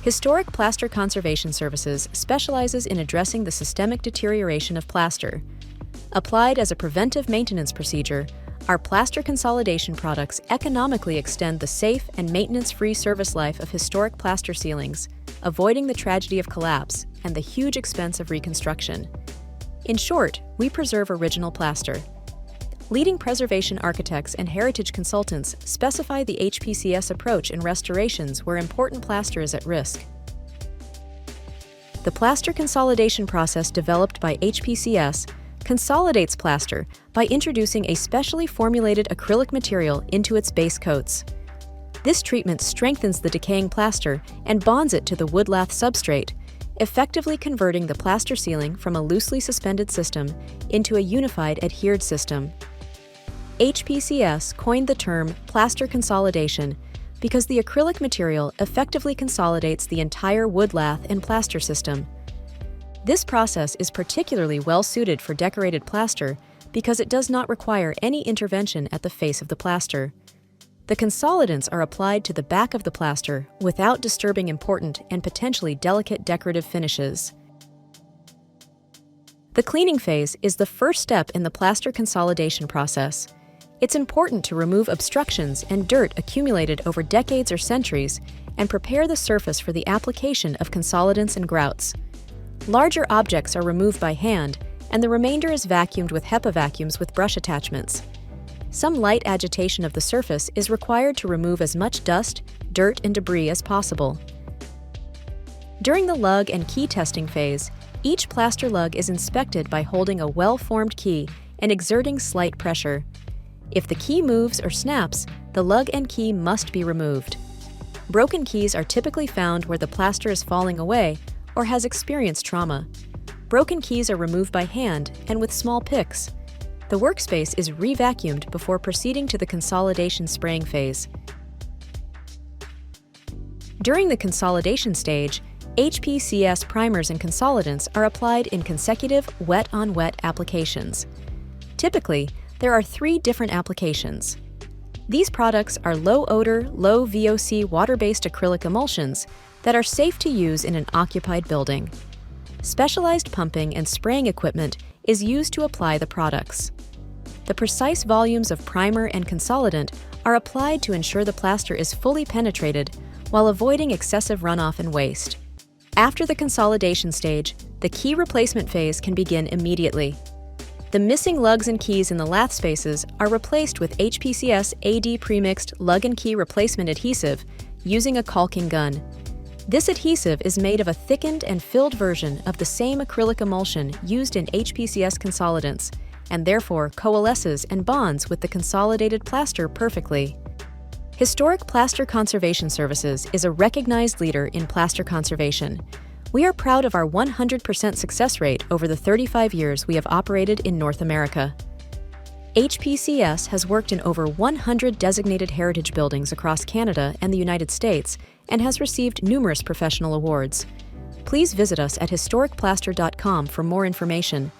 Historic Plaster Conservation Services specializes in addressing the systemic deterioration of plaster. Applied as a preventive maintenance procedure, our plaster consolidation products economically extend the safe and maintenance-free service life of historic plaster ceilings, avoiding the tragedy of collapse and the huge expense of reconstruction. In short, we preserve original plaster. Leading preservation architects and heritage consultants specify the HPCS approach in restorations where important plaster is at risk. The plaster consolidation process developed by HPCS consolidates plaster by introducing a specially formulated acrylic material into its base coats. This treatment strengthens the decaying plaster and bonds it to the wood lath substrate, effectively converting the plaster ceiling from a loosely suspended system into a unified adhered system. HPCS coined the term plaster consolidation because the acrylic material effectively consolidates the entire wood lath and plaster system. This process is particularly well suited for decorated plaster because it does not require any intervention at the face of the plaster. The consolidants are applied to the back of the plaster without disturbing important and potentially delicate decorative finishes. The cleaning phase is the first step in the plaster consolidation process. It's important to remove obstructions and dirt accumulated over decades or centuries and prepare the surface for the application of consolidants and grouts. Larger objects are removed by hand, and the remainder is vacuumed with HEPA vacuums with brush attachments. Some light agitation of the surface is required to remove as much dust, dirt, and debris as possible. During the lug and key testing phase, each plaster lug is inspected by holding a well-formed key and exerting slight pressure. If the key moves or snaps, the lug and key must be removed. Broken keys are typically found where the plaster is falling away or has experienced trauma. Broken keys are removed by hand and with small picks. The workspace is re-vacuumed before proceeding to the consolidation spraying phase. During the consolidation stage, HPCS primers and consolidants are applied in consecutive wet-on-wet applications. Typically, there are 3 different applications. These products are low-odor, low-VOC water-based acrylic emulsions that are safe to use in an occupied building. Specialized pumping and spraying equipment is used to apply the products. The precise volumes of primer and consolidant are applied to ensure the plaster is fully penetrated while avoiding excessive runoff and waste. After the consolidation stage, the key replacement phase can begin immediately. The missing lugs and keys in the lath spaces are replaced with HPCS AD premixed lug and key replacement adhesive using a caulking gun. This adhesive is made of a thickened and filled version of the same acrylic emulsion used in HPCS consolidants, and therefore coalesces and bonds with the consolidated plaster perfectly. Historic Plaster Conservation Services is a recognized leader in plaster conservation. We are proud of our 100% success rate over the 35 years we have operated in North America. HPCS has worked in over 100 designated heritage buildings across Canada and the United States and has received numerous professional awards. Please visit us at historicplaster.com for more information.